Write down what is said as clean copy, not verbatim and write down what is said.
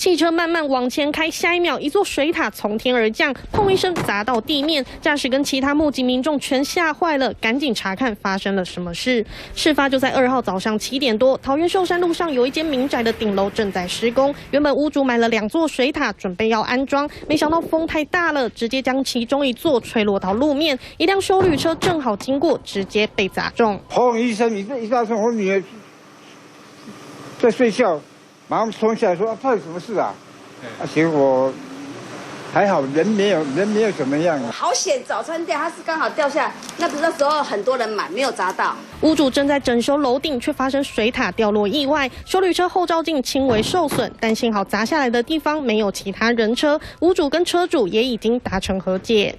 汽车慢慢往前开，下一秒，一座水塔从天而降，砰一声砸到地面。驾驶跟其他目击民众全吓坏了，赶紧查看发生了什么事。事发就在2号早上7点多，桃园寿山路上有一间民宅的顶楼正在施工，原本屋主买了2座水塔，准备要安装，没想到风太大了，直接将其中一座吹落到路面，一辆休旅车正好经过，直接被砸中。砰一声，一大声，我女儿在睡觉。 马上冲下来说：“发生什么事啊？”结果还好，人没有怎么样。好险，早餐店它是刚好掉下来，那时候很多人买，没有砸到。屋主正在整修楼顶，却发生水塔掉落意外，休旅车后照镜轻微受损，但幸好砸下来的地方没有其他人车，屋主跟车主也已经达成和解。